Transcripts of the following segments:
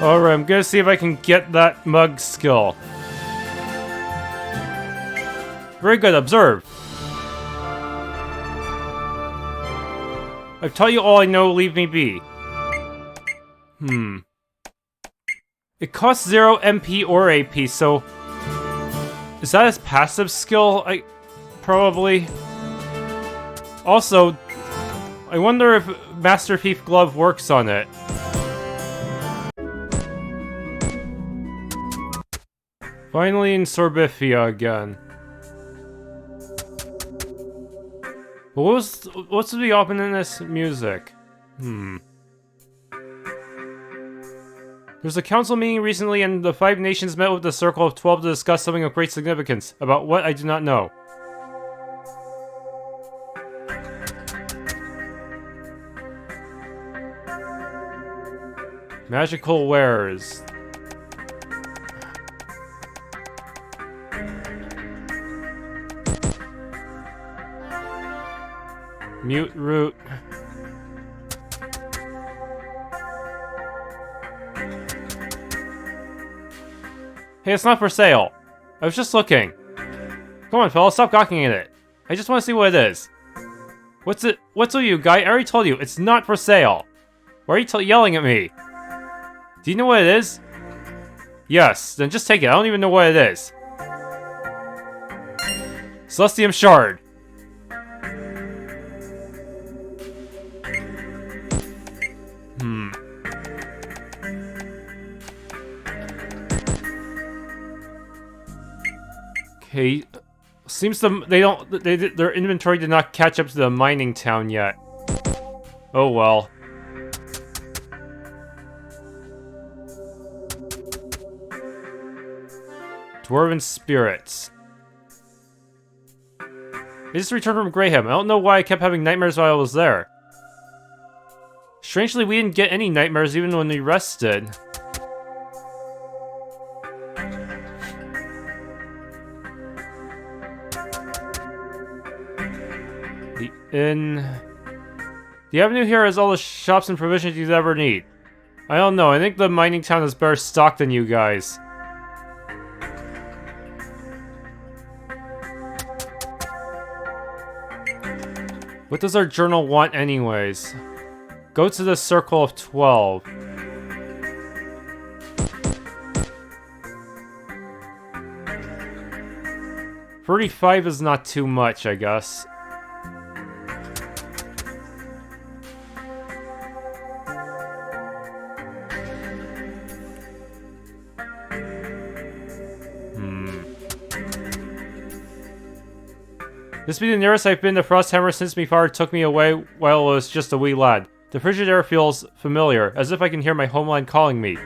Alright, I'm gonna see if I can get that mug skill. Very good, observe. I've taught you all I know, leave me be. It costs 0 MP or AP, so... Is that his passive skill? Probably. Also, I wonder if Master Thief Glove works on it. Finally in Sorbithia again. But what's the ominous music? There's a council meeting recently and the 5 nations met with the Circle of 12 to discuss something of great significance. About what, I do not know. Magical wares. Mute root. Hey, it's not for sale. I was just looking. Come on, fella, stop gawking at it. I just want to see what it is. What's it? What's with you, guy? I already told you, it's not for sale. Why are you yelling at me? Do you know what it is? Yes, then just take it. I don't even know what it is. Celestium Shard. Okay, seems their inventory did not catch up to the mining town yet. Oh well. Dwarven spirits. I just returned from Graham. I don't know why I kept having nightmares while I was there. Strangely, we didn't get any nightmares even when we rested. The inn... The avenue here has all the shops and provisions you'd ever need. I don't know, I think the mining town is better stocked than you guys. What does our journal want anyways? Go to the Circle of 12. $35 is not too much, I guess. This be the nearest I've been to Frosthammer since me father took me away while I was just a wee lad. The frigid air feels familiar, as if I can hear my homeland calling me.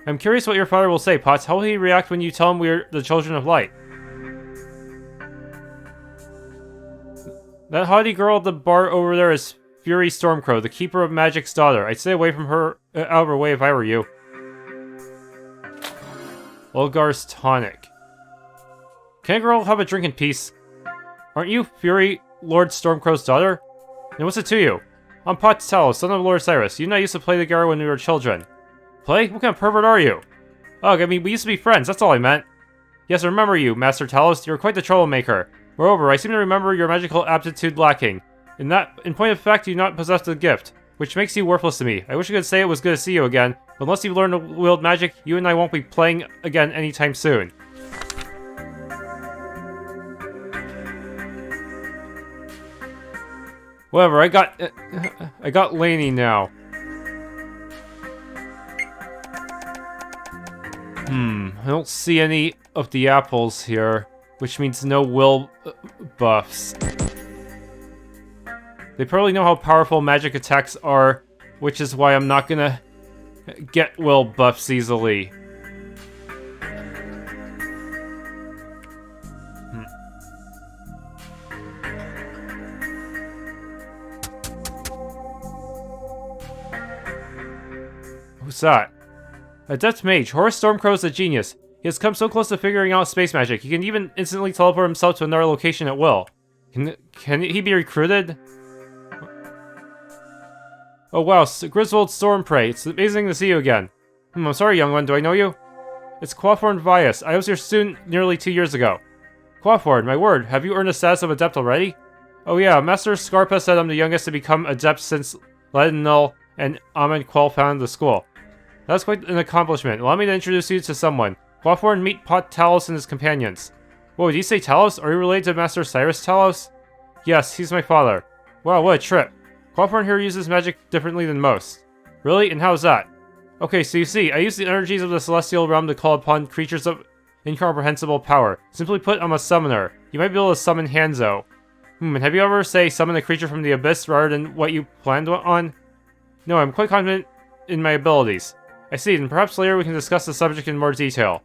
I'm curious what your father will say, Potts. How will he react when you tell him we're the children of light? That haughty girl at the bar over there is Furi Stormcrow, the keeper of magic's daughter. I'd stay away from her, out of her way if I were you. Olgar's tonic. Can a girl have a drink in peace? Aren't you Furi, Lord Stormcrow's daughter? And what's it to you? I'm Potts Talos, son of Lord Cyrus. You and I used to play together when we were children. Play? What kind of pervert are you? Ugh, I mean, we used to be friends, that's all I meant. Yes, I remember you, Master Talos. You're quite the troublemaker. Moreover, I seem to remember your magical aptitude lacking. In point of fact, you do not possess the gift, which makes you worthless to me. I wish I could say it was good to see you again, but unless you've learned to wield magic, you and I won't be playing again anytime soon. Whatever, I got Laney now. I don't see any of the apples here, which means no will buffs. They probably know how powerful magic attacks are, which is why I'm not gonna get will buffs easily. Who's that? Adept Mage. Horace Stormcrow is a genius. He has come so close to figuring out space magic, he can even instantly teleport himself to another location at will. Can he be recruited? Oh wow, Griswold Stormprey, it's amazing to see you again. I'm sorry, young one, do I know you? It's Quathorn Vias. I was your student nearly 2 years ago. Quathorn, my word, have you earned the status of Adept already? Oh yeah, Master Scarpa said I'm the youngest to become Adept since Ledinul and Amon'Quel founded the school. That's quite an accomplishment. Allow me to introduce you to someone. Quathorn, meet Pot Talos and his companions. Whoa, did you say Talos? Are you related to Master Cyrus Talos? Yes, he's my father. Wow, what a trip. Quathorn here uses magic differently than most. Really? And how's that? Okay, so you see, I use the energies of the celestial realm to call upon creatures of incomprehensible power. Simply put, I'm a summoner. You might be able to summon Hanzo. And have you ever, say, summoned a creature from the abyss rather than what you planned on? No, I'm quite confident in my abilities. I see, and perhaps later we can discuss the subject in more detail.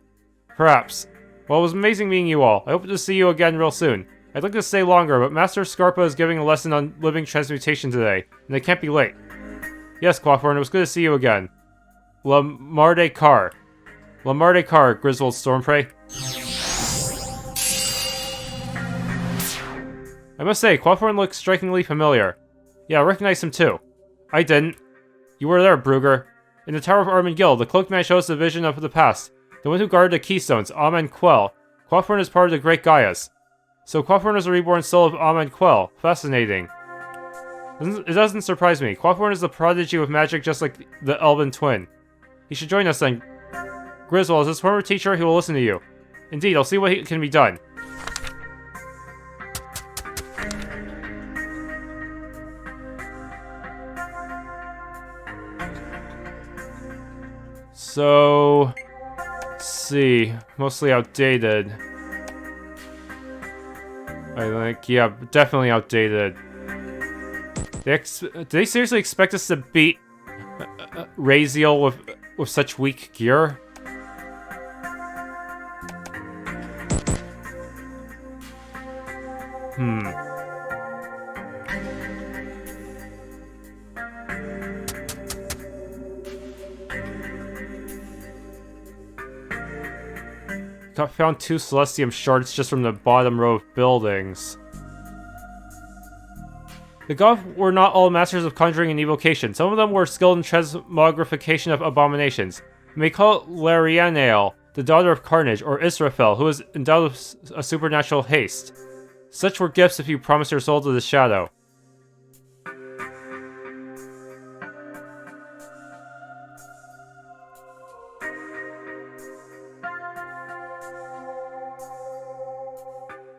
Perhaps. Well, it was amazing meeting you all. I hope to see you again real soon. I'd like to stay longer, but Master Scarpa is giving a lesson on living transmutation today, and I can't be late. Yes, Quathorn, it was good to see you again. Lamarde Carr. Lamarde Carr, Griswold Stormprey. I must say, Quathorn looks strikingly familiar. Yeah, I recognize him too. I didn't. You were there, Brugger. In the Tower of Amon'Quel, the cloaked man shows the vision of the past. The one who guarded the Keystones, Amon'Quel. Quathorn is part of the Great Gaias. So Quathorn is the reborn soul of Amon'Quel. Fascinating. It doesn't surprise me. Quathorn is the prodigy of magic just like the elven twin. He should join us then. Griswold, as his former teacher, he will listen to you. Indeed, I'll see what can be done. So, let's see, mostly outdated. I think, yeah, definitely outdated. Do they seriously expect us to beat Raziel with such weak gear? Found 2 Celestium shards just from the bottom row of buildings. The gods were not all masters of conjuring and evocation. Some of them were skilled in transmogrification of abominations. You may call Larianael, the daughter of Carnage, or Israfel, who is endowed with a supernatural haste. Such were gifts if you promised your soul to the shadow.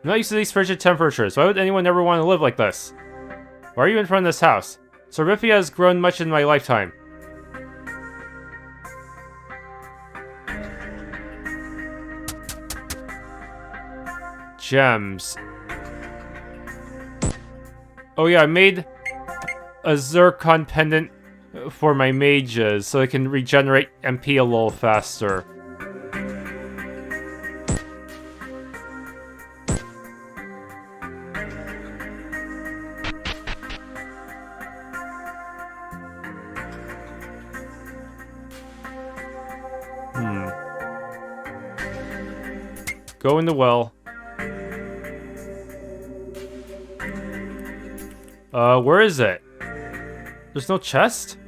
I'm not used to these frigid temperatures. Why would anyone ever want to live like this? Why are you in front of this house? Sorbithia has grown much in my lifetime. Gems. Oh yeah, I made a Zircon pendant for my mages so they can regenerate MP a little faster. Go in the well. Where is it? There's no chest?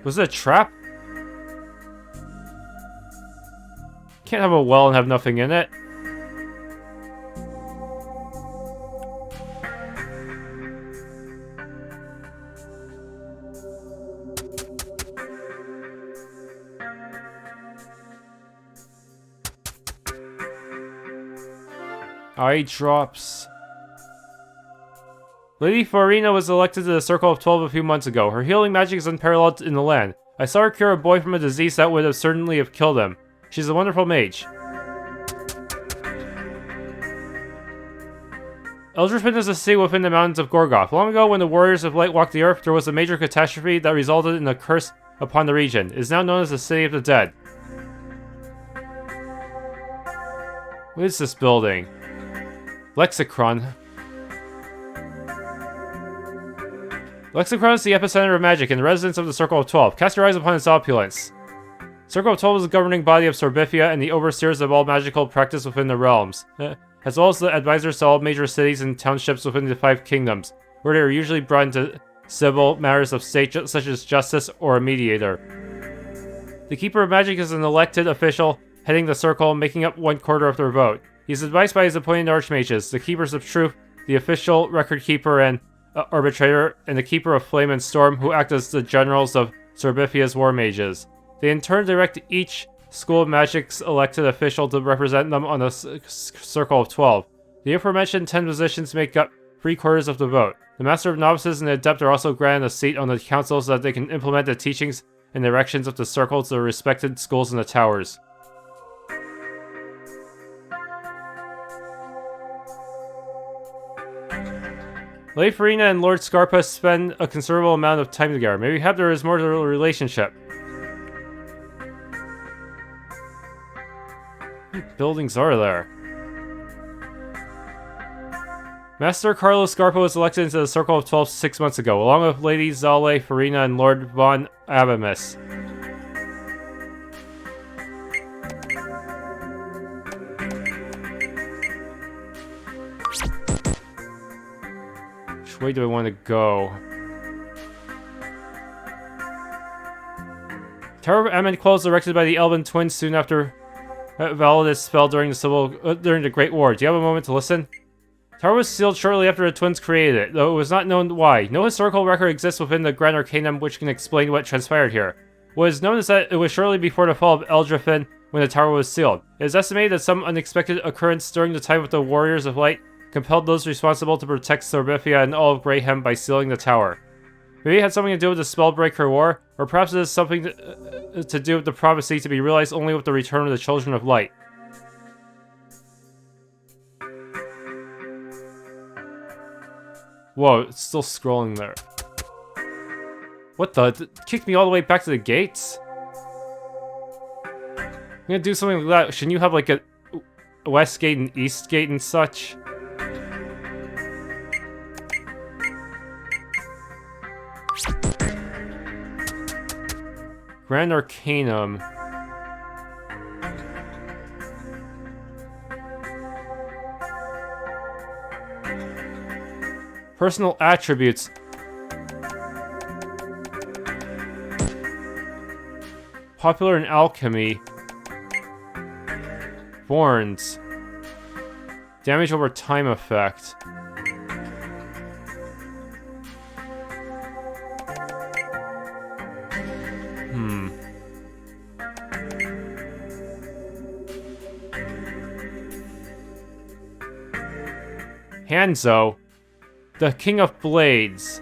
Was it a trap? Can't have a well and have nothing in it. Eye drops. Lady Farina was elected to the Circle of 12 a few months ago. Her healing magic is unparalleled in the land. I saw her cure a boy from a disease that would have certainly have killed him. She's a wonderful mage. Eldritchman is a city within the mountains of Gorgoth. Long ago, when the warriors of light walked the earth, there was a major catastrophe that resulted in a curse upon the region. It is now known as the City of the Dead. What is this building? Lexicron. Lexicron is the epicenter of magic and the residence of the Circle of 12. Cast your eyes upon its opulence. Circle of 12 is the governing body of Sorbithia and the overseers of all magical practice within the realms, as well as the advisors to all major cities and townships within the 5 kingdoms, where they are usually brought into civil matters of state such as justice or a mediator. The Keeper of Magic is an elected official heading the circle, making up 1/4 of their vote. He is advised by his appointed Archmages, the Keepers of Truth, the official record keeper and arbitrator, and the Keeper of Flame and Storm, who act as the generals of Sorbithia's war mages. They in turn direct each School of Magic's elected official to represent them on a circle of 12. The aforementioned 10 positions make up 3/4 of the vote. The Master of Novices and the Adept are also granted a seat on the council so that they can implement the teachings and directions of the circle to their respected schools in the towers. Lady Farina and Lord Scarpa spend a considerable amount of time together. Maybe there is more to the relationship. What buildings are there? Master Carlos Scarpa was elected into the Circle of 12 6 months ago, along with Lady Zale Farina and Lord Von Abamis. Which way do I want to go? Tower of Amon'Quel was erected by the Elven twins soon after Validus fell during the Great War. Do you have a moment to listen? Tower was sealed shortly after the twins created it, though it was not known why. No historical record exists within the Grand Arcanum which can explain what transpired here. What is known is that it was shortly before the fall of Eldrifin when the tower was sealed. It is estimated that some unexpected occurrence during the time of the Warriors of Light compelled those responsible to protect Sorbithia and all of Greyhem by sealing the tower. Maybe it had something to do with the Spellbreaker War, or perhaps it has something to do with the prophecy to be realized only with the return of the Children of Light. Whoa, it's still scrolling there. What the? It kicked me all the way back to the gates? I'm gonna do something like that. Shouldn't you have like a west gate and east gate and such? Grand Arcanum. Personal attributes. Popular in alchemy. Thorns. Damage over time effect. Hanzo. The King of Blades.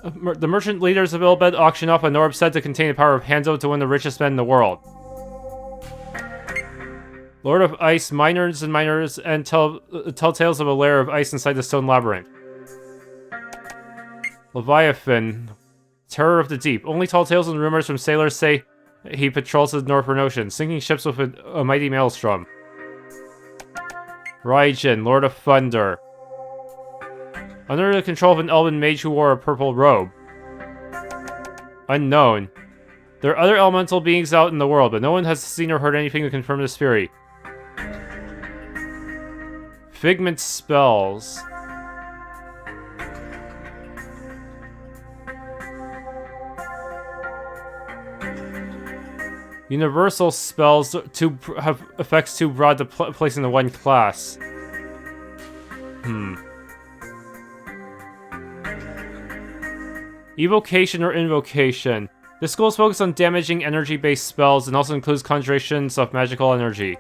The merchant leaders of Ilbed auction off an orb said to contain the power of Hanzo to win the richest men in the world. Lord of Ice, miners, and tell tales of a lair of ice inside the stone labyrinth. Leviathan, terror of the deep. Only tall tales and rumors from sailors say he patrols the Northern Ocean, sinking ships with a mighty maelstrom. Raijin, Lord of Thunder. Under the control of an elven mage who wore a purple robe. Unknown. There are other elemental beings out in the world, but no one has seen or heard anything to confirm this theory. Figment spells. Universal spells have effects too broad to place into one class. Evocation or invocation. This school is focused on damaging energy-based spells and also includes conjurations of magical energy.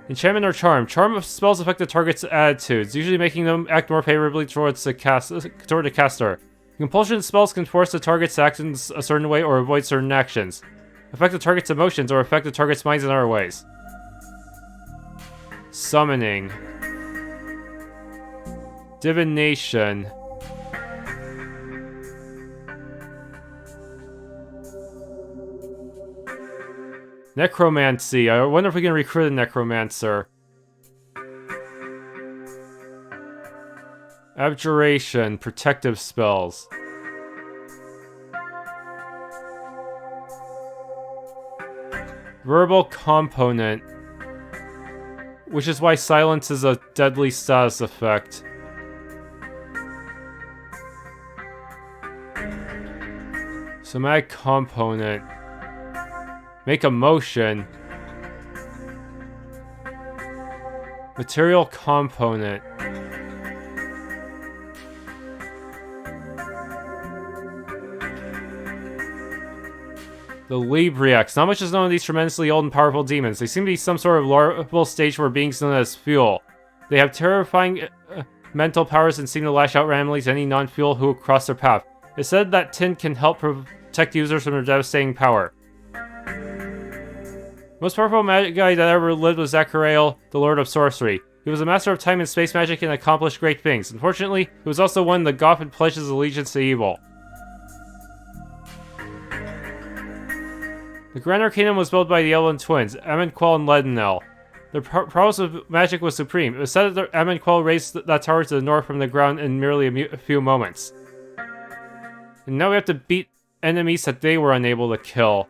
Enchantment or charm. Charm spells affect the target's attitudes, usually making them act more favorably toward the caster. Compulsion spells can force the target's actions a certain way or avoid certain actions. Affect the target's emotions or affect the target's minds in other ways. Summoning. Divination. Necromancy. I wonder if we can recruit a necromancer. Abjuration. Protective spells. Verbal component. Which is why silence is a deadly status effect. Somatic component. Make a motion. Material component. The Libriacs. Not much is known of these tremendously old and powerful demons. They seem to be some sort of lorable stage for beings known as fuel. They have terrifying mental powers and seem to lash out randomly to any non-fuel who cross their path. It's said that tin can help protect users from their devastating power. Most powerful magic guy that ever lived was Zacharael, the Lord of Sorcery. He was a master of time and space magic and accomplished great things. Unfortunately, he was also one the Goth and pledged his allegiance to evil. The Grand Arcanum was built by the Elven twins, Amon'Quel and Ledenel. Their prowess of magic was supreme. It was said that Amon'Quel raised that tower to the north from the ground in merely a few moments. And now we have to beat enemies that they were unable to kill.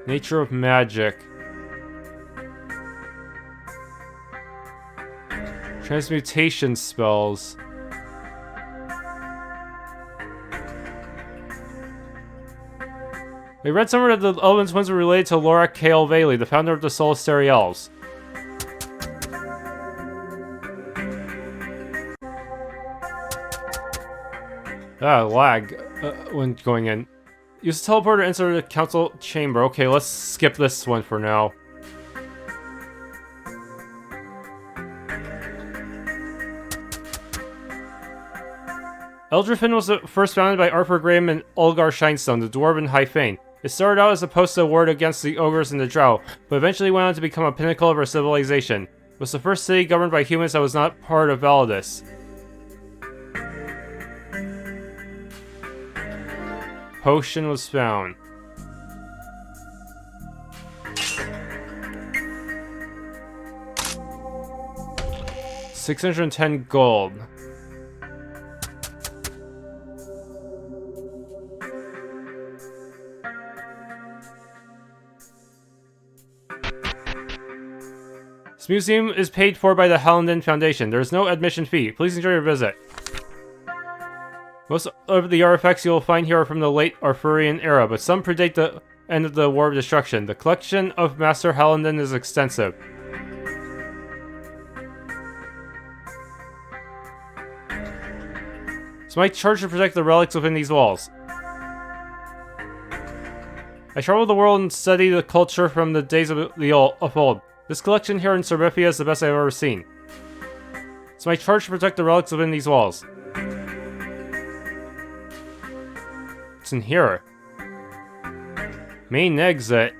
Nature of magic. Transmutation spells. I read somewhere that the Elven twins were related to Laura Kale Bailey, the founder of the Solistary Elves. Lag when going in. Use the teleporter to enter the council chamber. Okay, let's skip this one for now. Eldrifin was first founded by Arthur Graham and Ulgar Shinestone, the dwarven High Fane. It started out as a post of war against the ogres and the drow, but eventually went on to become a pinnacle of our civilization. It was the first city governed by humans that was not part of Validus. Potion was found. $610 gold. This museum is paid for by the Hallandin Foundation. There is no admission fee. Please enjoy your visit. Most of the artifacts you will find here are from the late Arthurian era, but some predate the end of the War of Destruction. The collection of Master Hallandin is extensive. It's my charge to protect the relics within these walls. I travel the world and study the culture from the days of old. This collection here in Sorbithia is the best I've ever seen. It's my charge to protect the relics within these walls. What's in here? Main exit.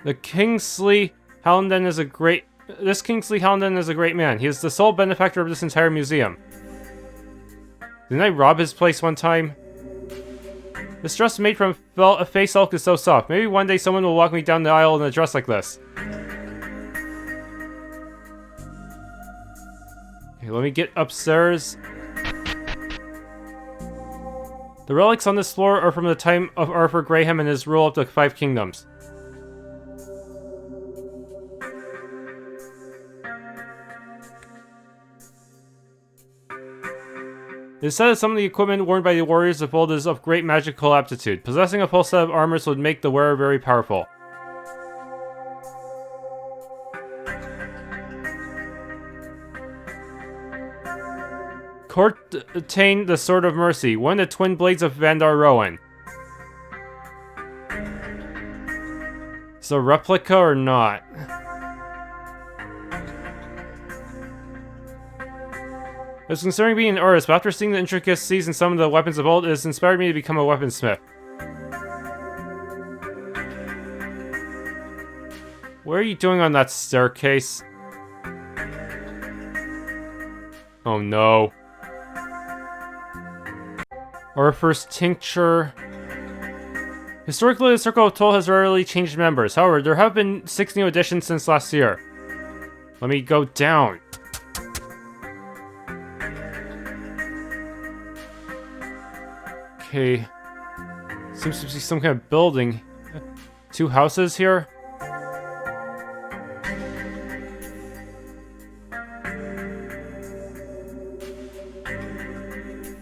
This Kingsley Hallandin is a great man. He is the sole benefactor of this entire museum. Didn't I rob his place one time? This dress made from a face silk is so soft. Maybe one day someone will walk me down the aisle in a dress like this. Okay, let me get upstairs. The relics on this floor are from the time of Arthur Graham and his rule of the 5 Kingdoms. It is said that some of the equipment worn by the warriors of old is of great magical aptitude. Possessing a full set of armors would make the wearer very powerful. Court attained the Sword of Mercy, one of the twin blades of Vandar Rowan. Is it a replica or not? I was considering being an artist, but after seeing the intricacies in some of the weapons of old, it has inspired me to become a weaponsmith. What are you doing on that staircase? Oh no. Arthur's Tincture. Historically, the Circle of Toll has rarely changed members. However, there have been 6 new additions since last year. Let me go down. Okay. Seems to be some kind of building. 2 houses here?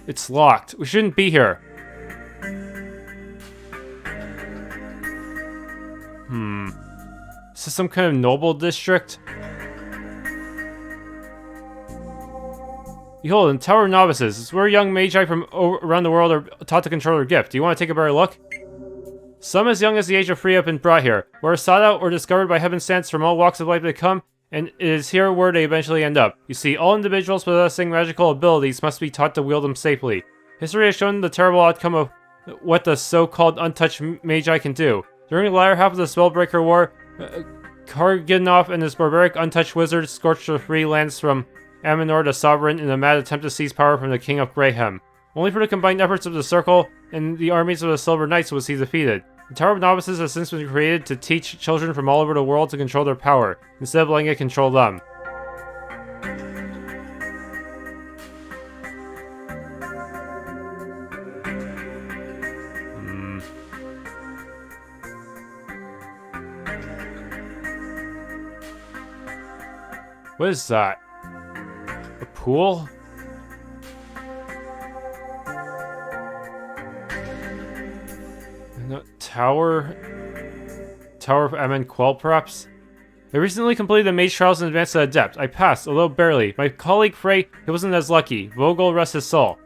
It's locked. We shouldn't be here. Is this some kind of noble district? Behold, in Tower of Novices, it's where young magi from around the world are taught to control their gift. Do you want to take a better look? Some as young as the age of 3 have been brought here, where sought out or discovered by happenstance from all walks of life they come, and it is here where they eventually end up. You see, all individuals possessing magical abilities must be taught to wield them safely. History has shown the terrible outcome of what the so-called untouched magi can do. During the latter half of the Spellbreaker War, Karganov and his barbaric untouched wizards scorched the free lands from Amon'Quel the Sovereign in a mad attempt to seize power from the King of Greyhem. Only for the combined efforts of the Circle and the armies of the Silver Knights was he defeated. The Tower of Novices has since been created to teach children from all over the world to control their power, instead of letting it control them. What is that? A pool? No, Tower of Amon'Quel, perhaps? I recently completed the mage trials and advanced to adept. I passed, although barely. My colleague Frey, he wasn't as lucky. Vogel, rest his soul.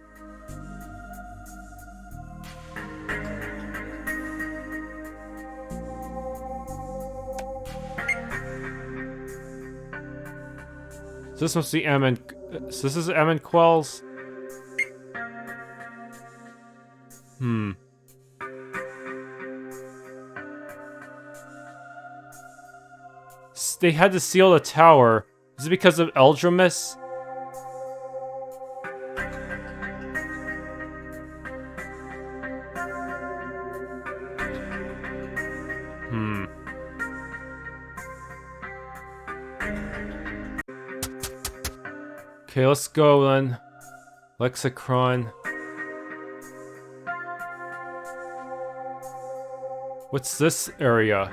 So this must be so this is Amon'Quel's. They had to seal the tower. Is it because of Eldramis? Okay, let's go then. Lexicron. What's this area?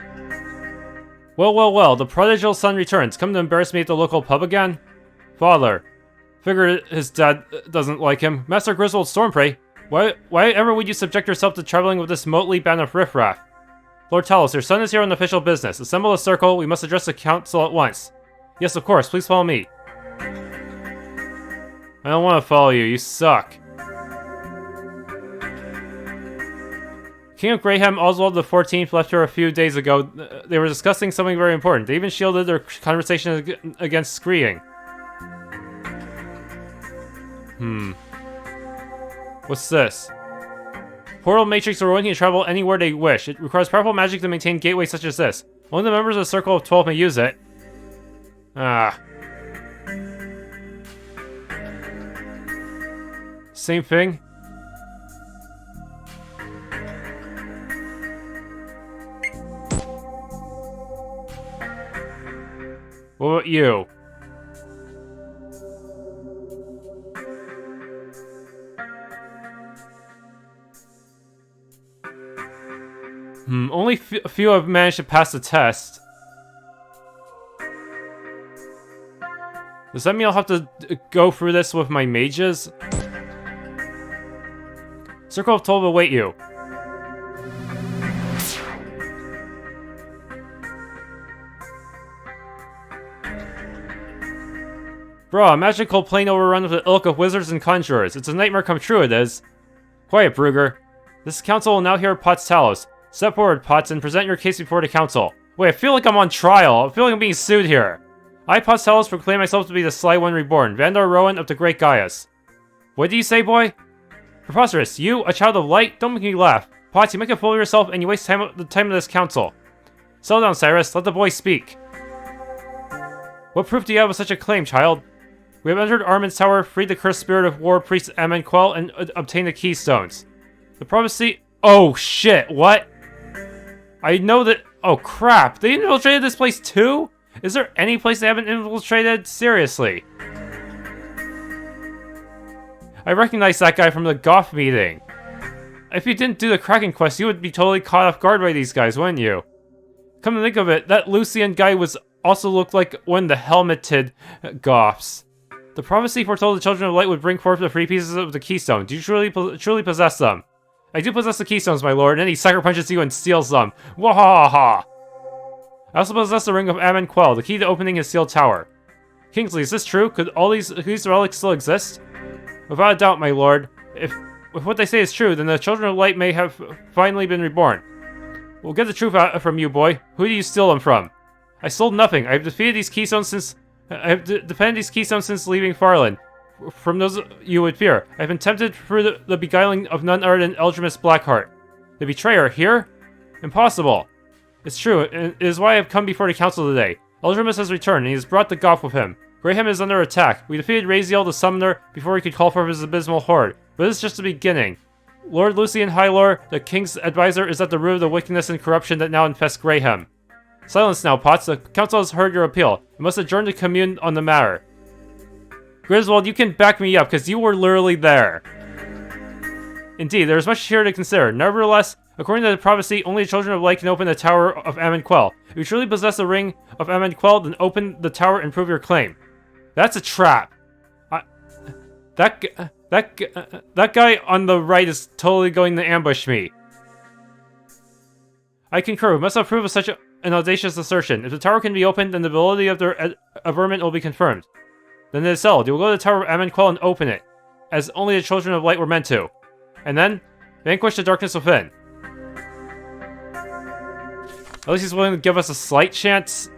Well, the prodigal son returns. Come to embarrass me at the local pub again? Father. Figure his dad doesn't like him. Master Griswold Stormprey. Why ever would you subject yourself to traveling with this motley band of riffraff? Lord Talos, your son is here on official business. Assemble a circle. We must address the council at once. Yes, of course. Please follow me. I don't want to follow you. You suck. King of Greyhem, Oswald XIV, left here a few days ago. They were discussing something very important. They even shielded their conversation against screeing. What's this? Portal Matrix are willing to travel anywhere they wish. It requires powerful magic to maintain gateways such as this. Only the members of the Circle of 12 may use it. Same thing. What about you? Only a few have managed to pass the test. Does that mean I'll have to go through this with my mages? Circle of 12 will await you. Bruh, a magical plane overrun with the ilk of wizards and conjurers. It's a nightmare come true, it is. Quiet, Brugger. This council will now hear Potts Talos. Step forward, Potts, and present your case before the council. Wait, I feel like I'm on trial. I feel like I'm being sued here. I, Potts Talos, proclaim myself to be the Sly One Reborn, Vandar Rowan of the Great Gaias. What do you say, boy? Preposterous. You, a child of light? Don't make me laugh. Potts, you make a fool of yourself, and you waste the time of this council. Settle down, Cyrus. Let the boy speak. What proof do you have of such a claim, child? We have entered Armin's Tower, freed the cursed spirit of war priest Amon'Quel, and obtained the Keystones. The prophecy... Oh, shit, what? I know that... Oh, crap. They infiltrated this place, too? Is there any place they haven't infiltrated? Seriously. I recognize that guy from the Goth meeting. if you didn't do the Kraken quest, you would be totally caught off guard by these guys, wouldn't you? Come to think of it, that Lucian guy also looked like one of the helmeted Goths. The prophecy foretold the Children of Light would bring forth the 3 pieces of the Keystone. Do you truly possess them? I do possess the Keystones, my lord, and then he sucker punches you and steals them. Wahaha! I also possess the Ring of Amon'Quel, the key to opening his sealed tower. Kingsley, is this true? Could all these relics still exist? Without a doubt, my lord. If what they say is true, then the Children of Light may have finally been reborn. We'll get the truth out from you, boy. Who do you steal them from? I stole nothing. I have defended these Keystones since leaving Farland. From those you would fear. I have been tempted through the beguiling of none other than Eldrimus Blackheart. The betrayer here? Impossible. It's true. It is why I have come before the council today. Eldrimus has returned, and he has brought the Goth with him. Graham is under attack. We defeated Raziel the Summoner before he could call for his abysmal horde. But this is just the beginning. Lord Lucian Hylor, the king's advisor, is at the root of the wickedness and corruption that now infests Graham. Silence now, Potts. The council has heard your appeal. We must adjourn to commune on the matter. Griswold, you can back me up, because you were literally there. Indeed, there is much here to consider. Nevertheless, according to the prophecy, only the Children of Light can open the Tower of Amon'Quel. If you truly possess the Ring of Amon'Quel, then open the tower and prove your claim. That's a trap. That guy on the right is totally going to ambush me. I concur. We must approve of such an audacious assertion. If the tower can be opened, then the validity of their averment will be confirmed. Then it is settled. You will go to the Tower of Amon'Quel and open it, as only the Children of Light were meant to. And then, vanquish the darkness within. At least he's willing to give us a slight chance.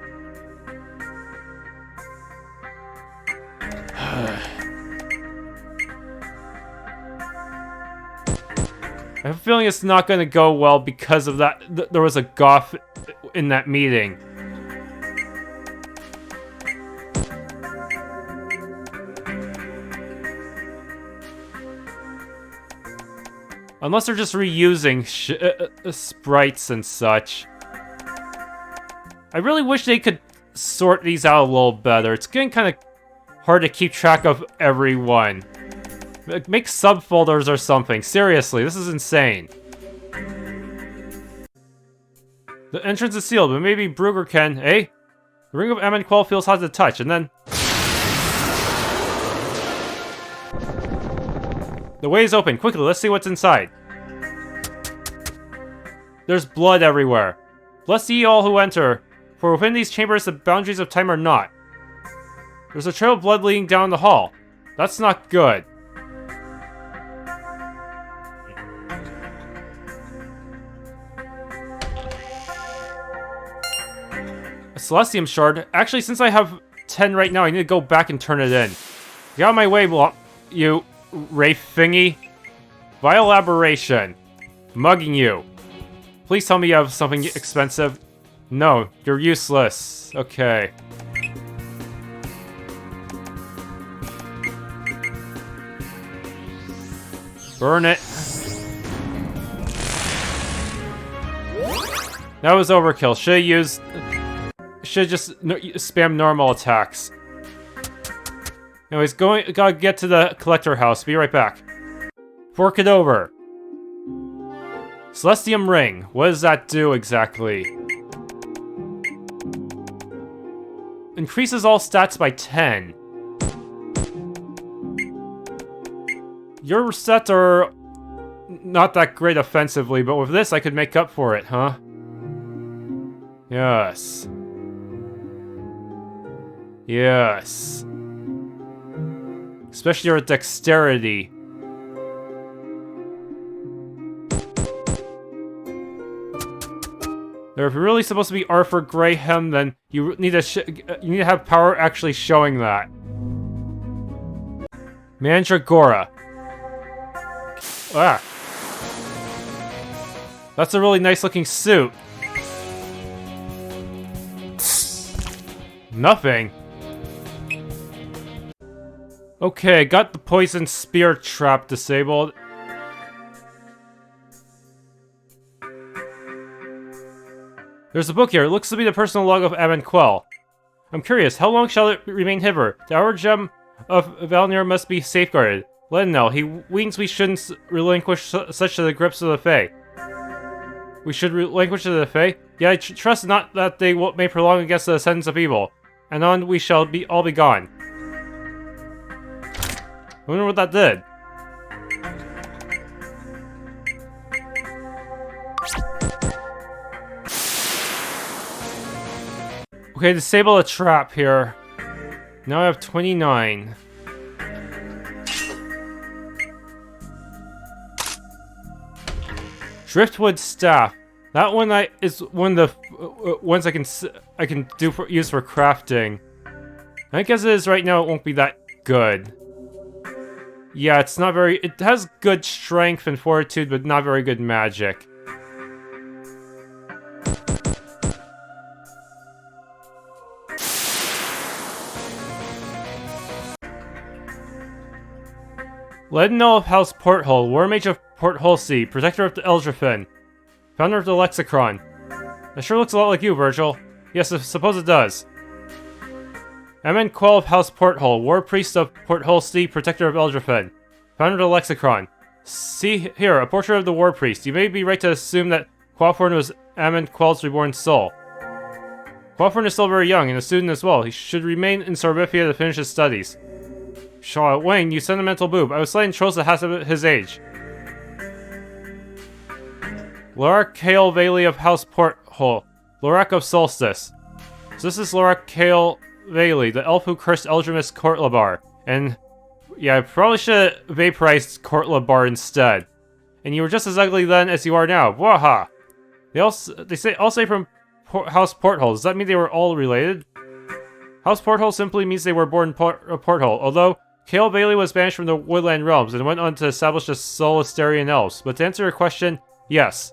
I have a feeling it's not going to go well because of that. There was a Goth in that meeting. Unless they're just reusing sprites and such. I really wish they could sort these out a little better. It's getting kind of hard to keep track of everyone. Make subfolders or something. Seriously, this is insane. The entrance is sealed, but maybe Brugger can, eh? The Ring of Amon'Quel feels hot to touch, and then... The way is open. Quickly, let's see what's inside. There's blood everywhere. Bless ye all who enter, for within these chambers the boundaries of time are not. There's a trail of blood leading down the hall. That's not good. A Celestium Shard. Actually, since I have 10 right now, I need to go back and turn it in. Get out of my way, you Wraith thingy. Vile aberration. Mugging you. Please tell me you have something expensive. No, you're useless. Okay. Burn it. That was overkill. Should just spam normal attacks. Anyways, gotta get to the collector house. Be right back. Fork it over. Celestium Ring. What does that do exactly? Increases all stats by 10. Your stats are not that great offensively, but with this I could make up for it, huh? Yes. Yes. Especially your dexterity. If you're really supposed to be Arthur Graham, then you need to have power actually showing that. Mandragora. Ah. That's a really nice looking suit. Nothing. Okay, got the poison spear trap disabled. There's a book here. It looks to be the personal log of Amon'Quel. I'm curious, how long shall it remain hidden? The hour gem of Valnir must be safeguarded. Let him know. He means we shouldn't relinquish such to the grips of the Fae. We should relinquish to the Fae? Yeah, I trust not that they may prolong against the descendants of evil. And on we shall all be gone. I wonder what that did. Okay, disable a trap here. Now I have 29. Driftwood staff. That one is one of the ones I can use for crafting. I guess it is right now. It won't be that good. Yeah, it's not very. It has good strength and fortitude, but not very good magic. Legend of House Porthole, War Mage of Porthole Sea, Protector of the Eldrefin, Founder of the Lexicron. That sure looks a lot like you, Virgil. Yes, I suppose it does. Amon'Quel of House Porthole, War Priest of Porthole Sea, Protector of Eldrefin, Founder of the Lexicron. See here, a portrait of the War Priest. You may be right to assume that Quathorn was Amon'Quel's reborn soul. Quathorn is still very young and a student as well. He should remain in Sorbithia to finish his studies. Shaw, Wayne, you sentimental boob. I was slaying trolls that has his age. Zacharael Valley of House Porthole, Lorak of Solstice. So this is Zacharael Valley, the elf who cursed Eldrimus Courtlabar. And yeah, I probably should have vaporized Courtlabar instead. And you were just as ugly then as you are now. Waha! They say from House Porthole. Does that mean they were all related? House Porthole simply means they were born a porthole, although Kael Bailey was banished from the Woodland Realms and went on to establish the Solistarian Elves. But to answer your question, yes.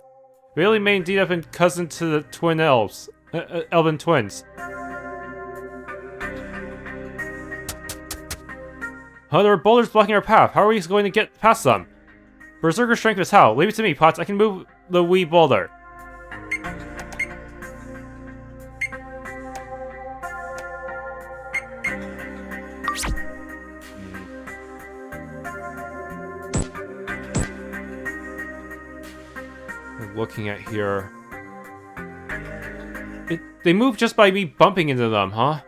Bailey may indeed have been cousin to the twin elves, elven twins. There are boulders blocking our path. How are we going to get past them? Berserker strength is how? Leave it to me, Potts. I can move the wee boulder. Looking at here. They move just by me bumping into them, huh?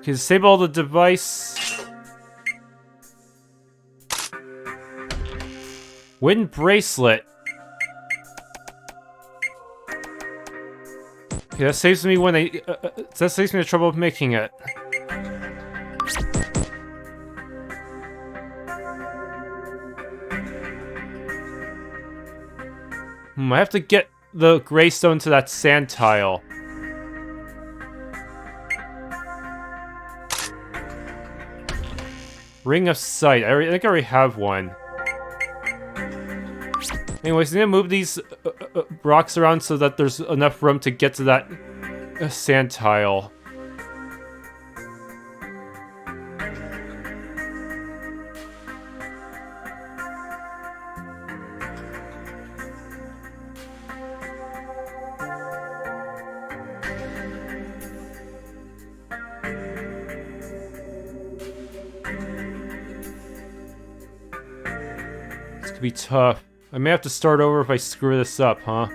Disable the device. Wind bracelet. Okay, that saves me when that saves me the trouble of making it. I have to get the greystone to that sand tile. Ring of Sight. I think I already have one. Anyways, I need to move these rocks around so that there's enough room to get to that sand tile. Could be tough. I may have to start over if I screw this up, huh?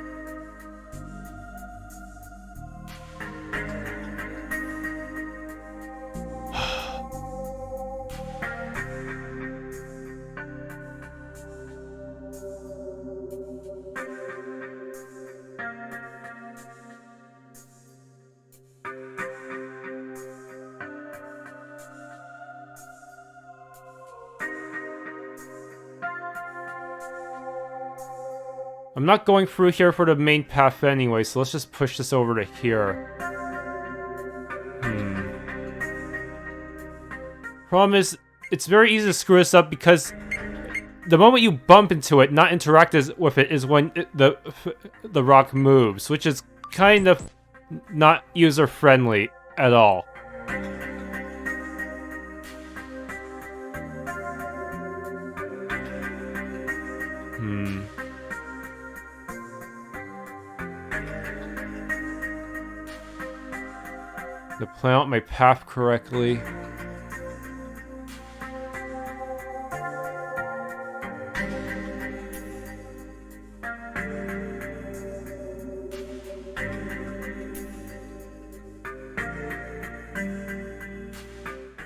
I'm not going through here for the main path anyway, so let's just push this over to here. Problem is, it's very easy to screw this up because the moment you bump into it, not interact with it, is when the rock moves, which is kind of not user-friendly at all. To plan out my path correctly.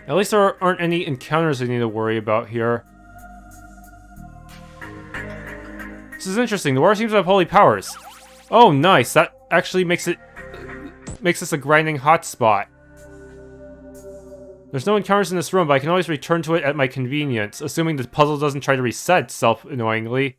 At least there aren't any encounters I need to worry about here. This is interesting. The water seems to have holy powers. Oh, nice. That actually makes this a grinding hotspot. There's no encounters in this room, but I can always return to it at my convenience, assuming the puzzle doesn't try to reset itself annoyingly.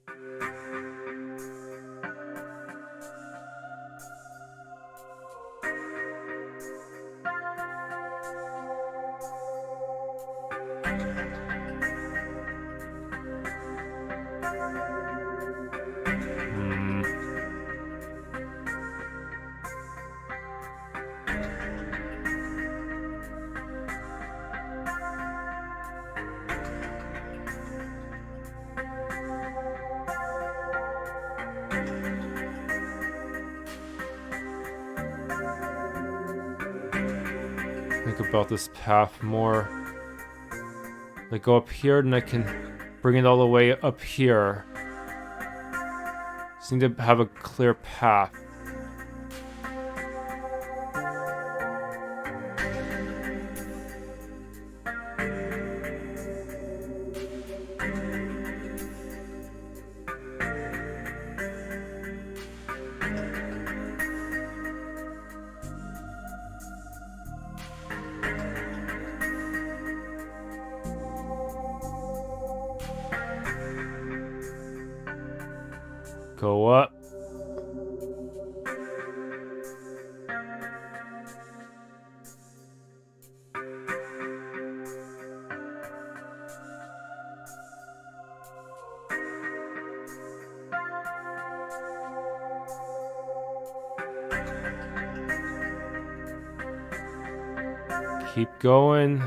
Think about this path more. I go up here, and I can bring it all the way up here. Just need to have a clear path. Go up. Keep going.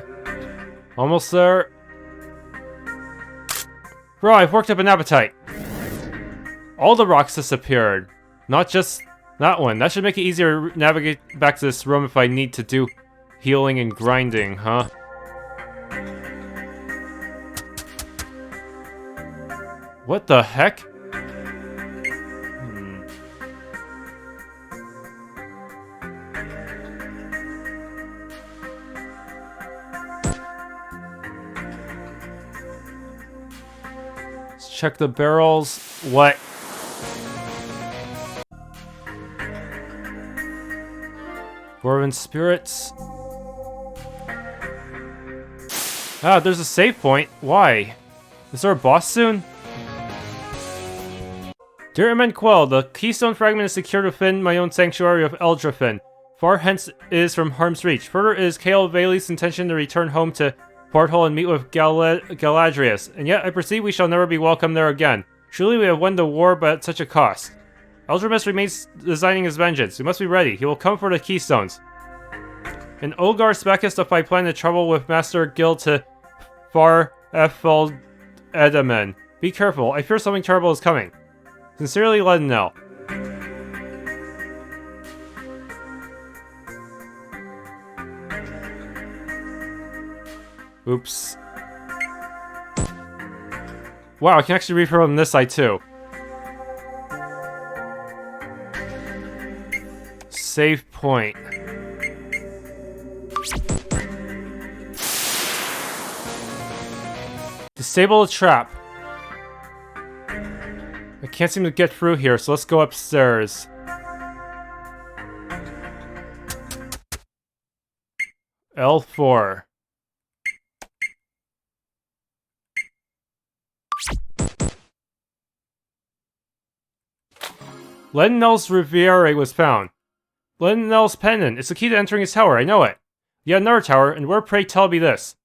Almost there. Bro, I've worked up an appetite. All the rocks disappeared. Not just that one. That should make it easier to navigate back to this room if I need to do healing and grinding, huh? What the heck? Let's check the barrels. What? Dwarven spirits. Ah, there's a save point. Why? Is there a boss soon? Dear Amon'Quel, the keystone fragment is secured within my own sanctuary of Eldrafin. Far hence it is from harm's reach. Further, it is Kael Vayli's intention to return home to Porthole and meet with Galadrius, and yet I perceive we shall never be welcome there again. Surely we have won the war, but at such a cost. Eldramis remains designing his vengeance. We must be ready. He will come for the Keystones. And Olgar Spekist if I plan to travel with Master Guild to Far Efeld Edamen. Be careful. I fear something terrible is coming. Sincerely, Ledenel. Oops. Wow, I can actually read from this side too. Save point. Disable the trap. I can't seem to get through here, so let's go upstairs. L4. Ledenel's Riviere was found. Ledenel's pendant. It's the key to entering his tower, I know it. Yet another tower, and where pray tell be this?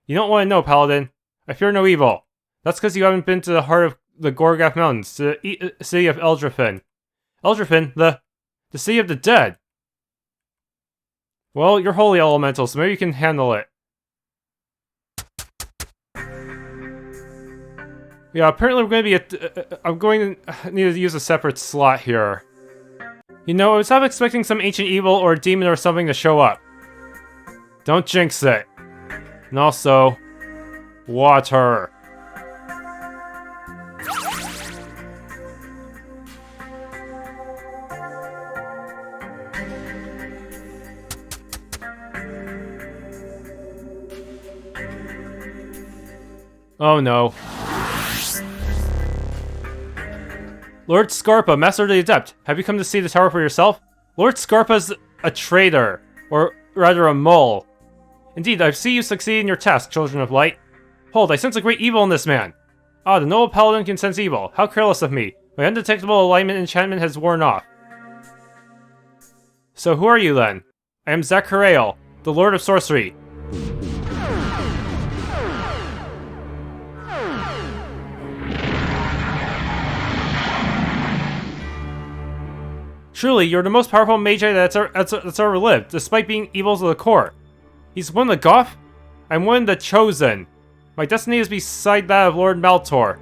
You don't want to know, Paladin. I fear no evil. That's because you haven't been to the heart of the Gorgath Mountains, to the city of Eldrafin. Eldrafin, the The City of the Dead. Well, you're holy elemental, so maybe you can handle it. Yeah, apparently we're going to be I'm going to need to use a separate slot here. You know, I was half expecting some ancient evil or a demon or something to show up. Don't jinx it. And also, water. Oh no. Lord Scarpa, Master of the Adept, have you come to see the tower for yourself? Lord Scarpa's a traitor, or rather a mole. Indeed, I see you succeed in your task, Children of Light. Hold, I sense a great evil in this man. Ah, the noble paladin can sense evil. How careless of me. My undetectable alignment enchantment has worn off. So who are you then? I am Zacharael, the Lord of Sorcery. Truly, you're the most powerful mage that's ever lived, despite being evil to the core. He's one of the Goth? I'm one of the Chosen. My destiny is beside that of Lord Maltor.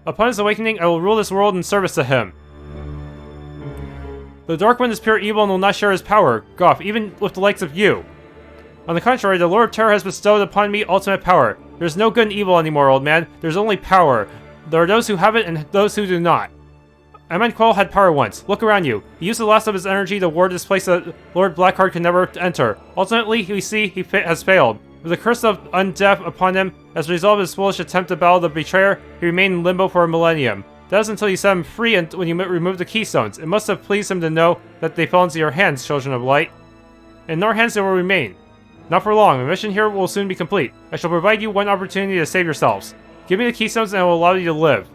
Upon his awakening, I will rule this world in service to him. The Dark One is pure evil and will not share his power, Goth, even with the likes of you. On the contrary, the Lord of Terror has bestowed upon me ultimate power. There's no good and evil anymore, old man. There's only power. There are those who have it and those who do not. Amon'Quel had power once. Look around you. He used the last of his energy to ward this place that Lord Blackheart could never enter. Ultimately, we see he has failed. With the curse of undeath upon him, as a result of his foolish attempt to battle the Betrayer, he remained in limbo for a millennium. That was until you set him free and when you removed the Keystones. It must have pleased him to know that they fell into your hands, Children of Light. In our hands they will remain. Not for long. The mission here will soon be complete. I shall provide you one opportunity to save yourselves. Give me the Keystones and I will allow you to live.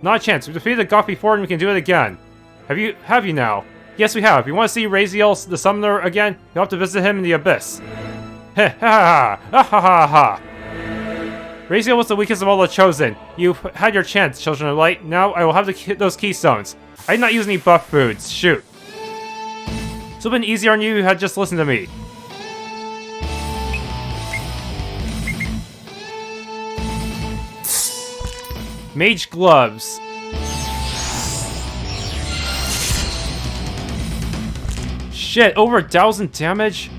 Not a chance. We've defeated the Goth before and we can do it again. Have you now? Yes, we have. If you want to see Raziel the Summoner again, you'll have to visit him in the Abyss. Heh ha ha ha ha ha ha. Raziel was the weakest of all the Chosen. You've had your chance, Children of Light. Now I will have those Keystones. I did not use any buff foods. Shoot. This would have been easier on you if you had just listened to me. Mage gloves. Shit, over 1,000 damage?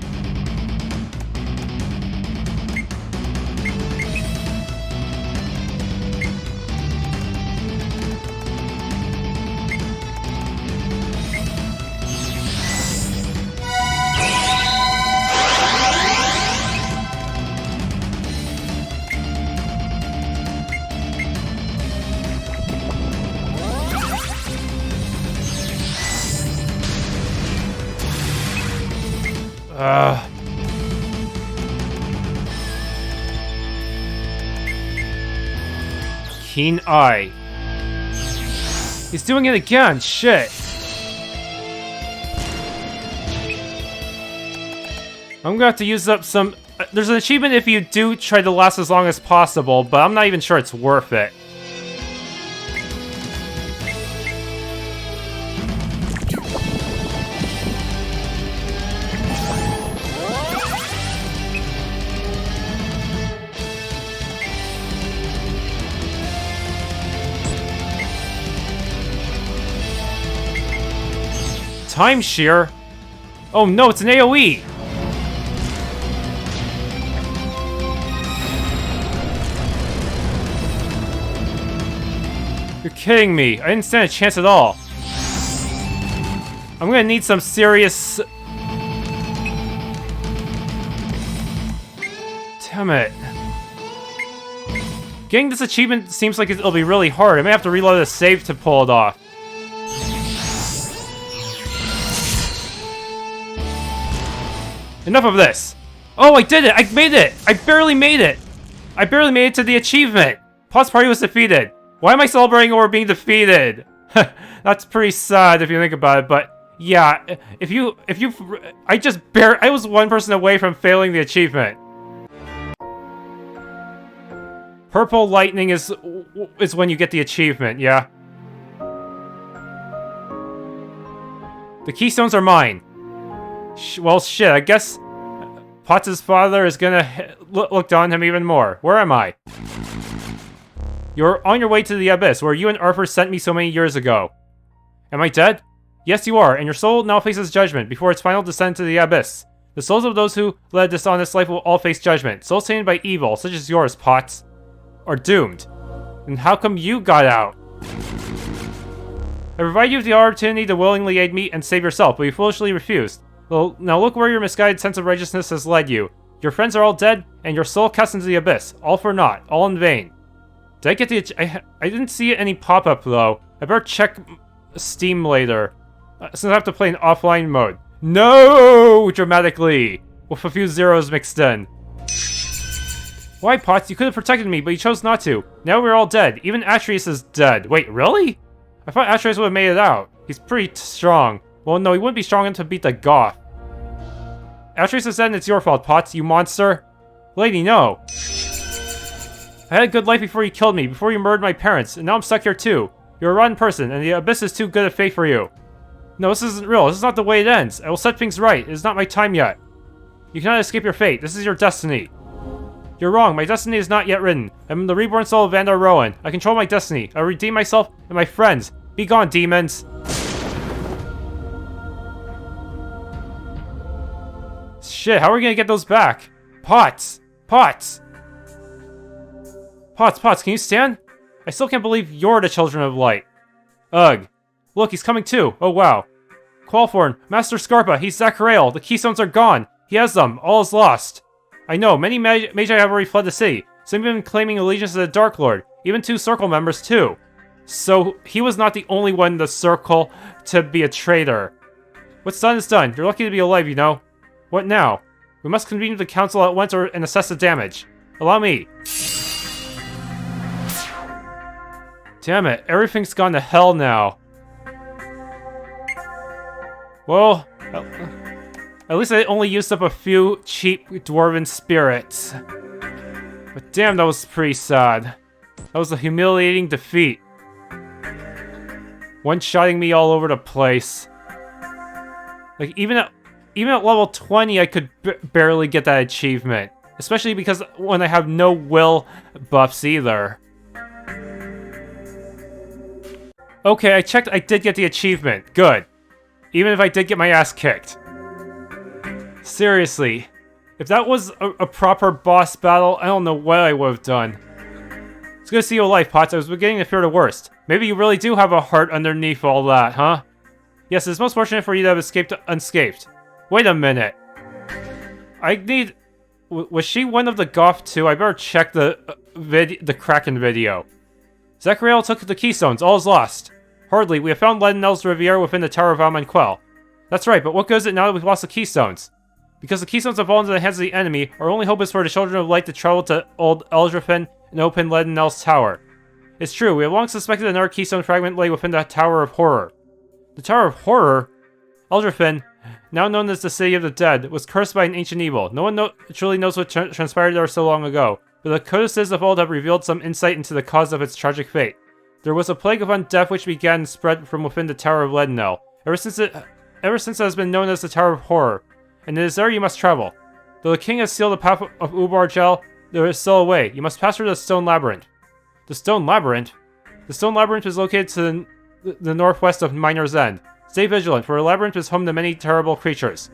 Keen eye. He's doing it again, shit. I'm gonna have to use up some... there's an achievement if you do try to last as long as possible, but I'm not even sure it's worth it. Timeshare? Oh no, it's an AoE! You're kidding me. I didn't stand a chance at all. I'm gonna need some serious... Damn it. Getting this achievement seems like it'll be really hard. I may have to reload a save to pull it off. Enough of this! Oh, I did it! I made it! I barely made it! I barely made it to the achievement! Pause party was defeated! Why am I celebrating over being defeated? That's pretty sad if you think about it, but yeah, I was one person away from failing the achievement. Purple lightning is when you get the achievement, yeah? The Keystones are mine. Well, shit, I guess Potts' father is gonna look down on him even more. Where am I? You're on your way to the Abyss, where you and Arthur sent me so many years ago. Am I dead? Yes, you are, and your soul now faces judgment before its final descent to the Abyss. The souls of those who led a dishonest life will all face judgment. Souls tainted by evil, such as yours, Potts, are doomed. And how come you got out? I provide you with the opportunity to willingly aid me and save yourself, but you foolishly refused. Well, now look where your misguided sense of righteousness has led you. Your friends are all dead, and your soul cast into the Abyss. All for naught. All in vain. Did I get the... I didn't see any pop-up, though. I better check Steam later, since I have to play in offline mode. No! Dramatically, with a few zeros mixed in. Why, Potts? You could have protected me, but you chose not to. Now we're all dead. Even Atreus is dead. Wait, really? I thought Atreus would have made it out. He's pretty strong. Well, no, he wouldn't be strong enough to beat the Goth. Atreus is dead and it's your fault, Potts, you monster. Lady, no. I had a good life before you killed me, before you murdered my parents, and now I'm stuck here too. You're a rotten person, and the Abyss is too good a fate for you. No, this isn't real. This is not the way it ends. I will set things right. It is not my time yet. You cannot escape your fate. This is your destiny. You're wrong. My destiny is not yet written. I'm the reborn soul of Vandar Rowan. I control my destiny. I will redeem myself and my friends. Be gone, demons. Shit, how are we gonna get those back? Potts! Potts! Potts, can you stand? I still can't believe you're the Children of Light. Ugh. Look, he's coming too. Oh, wow. Quathorn, Master Scarpa, he's Zacharael. The Keystones are gone. He has them. All is lost. I know, many magi have already fled the city. Some even claiming allegiance to the Dark Lord. Even 2 Circle members, too. So, he was not the only one in the Circle to be a traitor. What's done is done. You're lucky to be alive, you know. What now? We must convene the council at once and assess the damage. Allow me. Damn it, everything's gone to hell now. Well, at least I only used up a few cheap dwarven spirits. But damn, that was pretty sad. That was a humiliating defeat. One-shotting me all over the place. Like, even at level 20, I could barely get that achievement. Especially because when I have no will buffs either. Okay, I checked, I did get the achievement. Good. Even if I did get my ass kicked. Seriously. If that was a proper boss battle, I don't know what I would have done. It's good to see you alive, Potts. I was beginning to fear the worst. Maybe you really do have a heart underneath all that, huh? Yes, it's most fortunate for you to have escaped unscathed. Wait a minute. I need... Was she one of the Goth too? I better check the Kraken video. Zacharael took the Keystones. All is lost. Hardly. We have found Ledenel's Riviera within the Tower of Amon'Quel. That's right, but what good is it now that we've lost the Keystones? Because the Keystones have fallen into the hands of the enemy, our only hope is for the Children of Light to travel to Old Eldrefin and open Ledenel's Tower. It's true, we have long suspected another Keystone fragment lay within the Tower of Horror. The Tower of Horror? Eldrefin, now known as the City of the Dead, was cursed by an ancient evil. No one truly knows what transpired there so long ago, but the codices of old have revealed some insight into the cause of its tragic fate. There was a plague of undeath which began and spread from within the Tower of Ledenel. Ever since it has been known as the Tower of Horror, and it is there you must travel. Though the king has sealed the path of Ubargel, there is still a way. You must pass through the Stone Labyrinth. The Stone Labyrinth? The Stone Labyrinth is located to the northwest of Miner's End. Stay vigilant, for the labyrinth is home to many terrible creatures.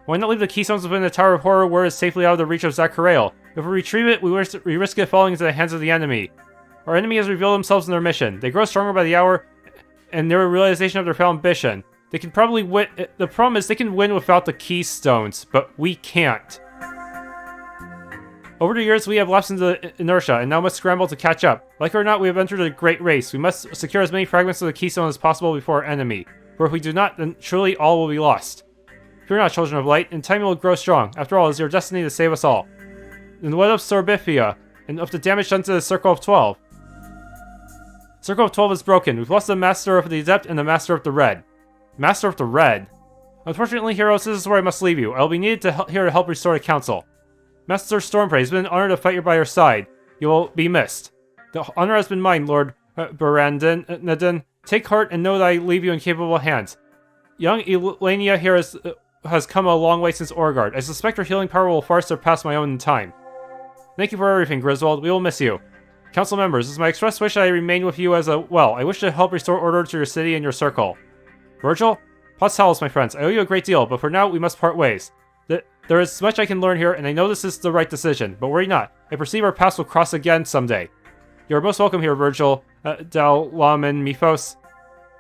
Why not leave the Keystones within the Tower of Horror where it is safely out of the reach of Zacharael? If we retrieve it, we risk it falling into the hands of the enemy. Our enemy has revealed themselves in their mission. They grow stronger by the hour, and their realization of their foul ambition. They can probably win. The problem is they can win without the Keystones, but we can't. Over the years, we have lapsed into inertia, and now must scramble to catch up. Like it or not, we have entered a great race. We must secure as many fragments of the Keystone as possible before our enemy. For if we do not, then truly all will be lost. Fear not, Children of Light. In time you will grow strong. After all, it is your destiny to save us all. And what of Sorbithia, and of the damage done to the Circle of 12? Circle of 12 is broken. We've lost the Master of the Adept and the Master of the Red. Master of the Red? Unfortunately, heroes, this is where I must leave you. I will be needed here to help restore the Council. Master Stormprey, it's been an honor to fight by your side. You will be missed. The honor has been mine, Lord Barandon. Take heart and know that I leave you in capable hands. Young Elenia here has come a long way since Orgard. I suspect her healing power will far surpass my own in time. Thank you for everything, Griswold. We will miss you. Council members, it is my express wish I remain with you as a... Well, I wish to help restore order to your city and your circle. Virgil? Postalos, my friends, I owe you a great deal, but for now, we must part ways. There is much I can learn here, and I know this is the right decision, but worry not. I perceive our paths will cross again someday. You are most welcome here, Virgil, Dalaman, Miphos.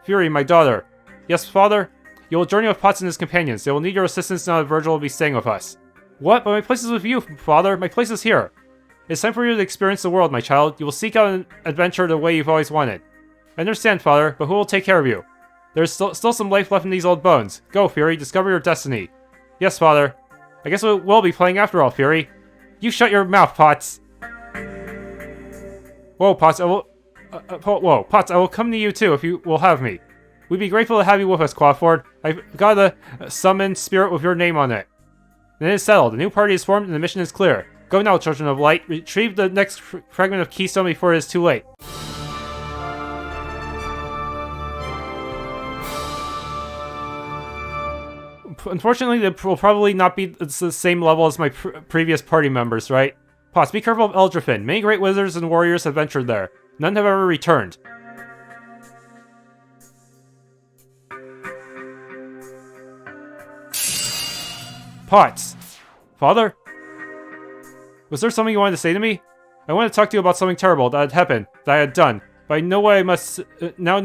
Furi, my daughter. Yes, father? You will journey with Potts and his companions. They will need your assistance now that Virgil will be staying with us. What? But my place is with you, father. My place is here. It's time for you to experience the world, my child. You will seek out an adventure the way you've always wanted. I understand, father, but who will take care of you? There's still some life left in these old bones. Go, Furi, discover your destiny. Yes, father. I guess we will be playing after all, Furi. You shut your mouth, Potts. Whoa, Potts, I will come to you too if you will have me. We'd be grateful to have you with us, Quathorn. I've got a summon spirit with your name on it. And it is settled. The new party is formed and the mission is clear. Go now, Children of Light. Retrieve the next fragment of Keystone before it is too late. Unfortunately, it will probably not be the same level as my previous party members, right? Potts, be careful of Eldrafin. Many great wizards and warriors have ventured there. None have ever returned. Potts! Father? Was there something you wanted to say to me? I want to talk to you about something terrible that had happened, that I had done. But I know what I must... I now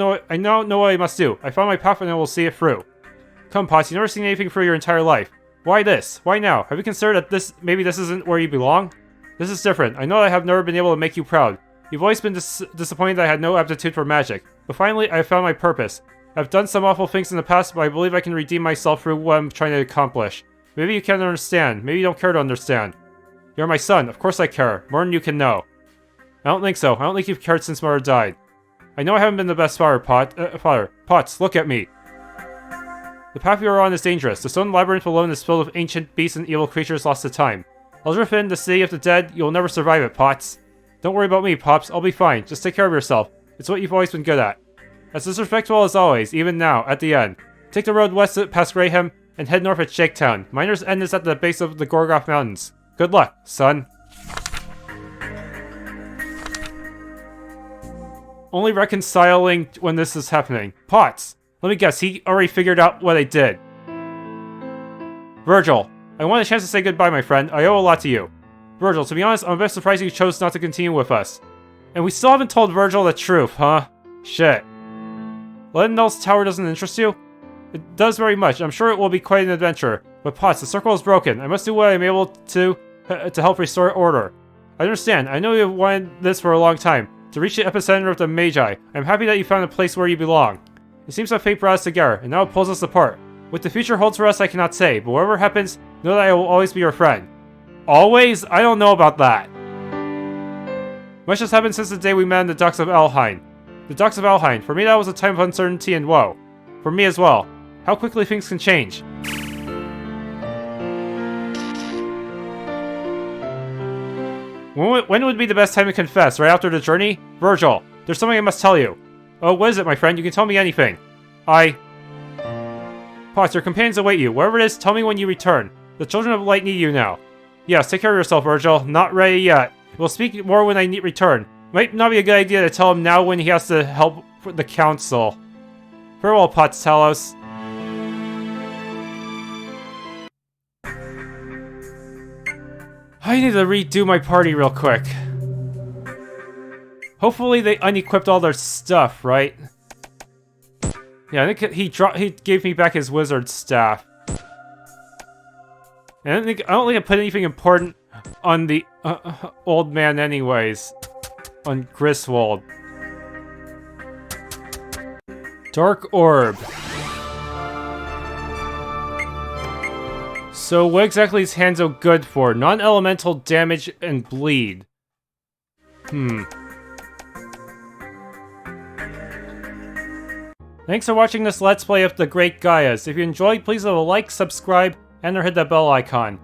know what I must do. I found my path and I will see it through. Come, Potts, you've never seen anything for your entire life. Why this? Why now? Have you considered that maybe this isn't where you belong? This is different. I know I have never been able to make you proud. You've always been disappointed that I had no aptitude for magic. But finally, I have found my purpose. I've done some awful things in the past, but I believe I can redeem myself through what I'm trying to accomplish. Maybe you can't understand. Maybe you don't care to understand. You're my son. Of course I care. More than you can know. I don't think so. I don't think you've cared since Mother died. I know I haven't been the best father, Potts, look at me. The path you are on is dangerous. The stone labyrinth alone is filled with ancient beasts and evil creatures lost to time. Eldrafin, the city of the dead, you'll never survive it, Potts. Don't worry about me, Pops. I'll be fine. Just take care of yourself. It's what you've always been good at. As disrespectful as always, even now, at the end. Take the road west past Graham and head north at Shaketown. Miner's End is at the base of the Gorgoth Mountains. Good luck, son. Only reconciling when this is happening. Potts! Let me guess, he already figured out what I did. Virgil, I want a chance to say goodbye, my friend. I owe a lot to you. Virgil, to be honest, I'm a bit surprised you chose not to continue with us. And we still haven't told Virgil the truth, huh? Shit. Leadenhall's Tower doesn't interest you? It does very much. I'm sure it will be quite an adventure. But Potts, the circle is broken. I must do what I'm able to help restore order. I understand. I know you've wanted this for a long time. To reach the epicenter of the Magi. I'm happy that you found a place where you belong. It seems that fate brought us together, and now it pulls us apart. What the future holds for us, I cannot say, but whatever happens, know that I will always be your friend. Always? I don't know about that. Much has happened since the day we met on the docks of Alhain. The docks of Alhain. For me, that was a time of uncertainty and woe. For me as well. How quickly things can change. When would be the best time to confess? Right after the journey? Virgil, there's something I must tell you. Oh, what is it, my friend? You can tell me anything. Potts, your companions await you. Wherever it is, tell me when you return. The Children of Light need you now. Yes, take care of yourself, Virgil. Not ready yet. We'll speak more when I return. Might not be a good idea to tell him now when he has to help the council. Farewell, Postalos. I need to redo my party real quick. Hopefully they unequipped all their stuff, right? Yeah, I think he gave me back his wizard staff. And I don't think I put anything important on the old man anyways. On Griswold. Dark Orb. So what exactly is Hanzo good for? Non-elemental damage and bleed. Thanks for watching this Let's Play of the Great Gaias. If you enjoyed, please leave a like, subscribe, and or hit that bell icon.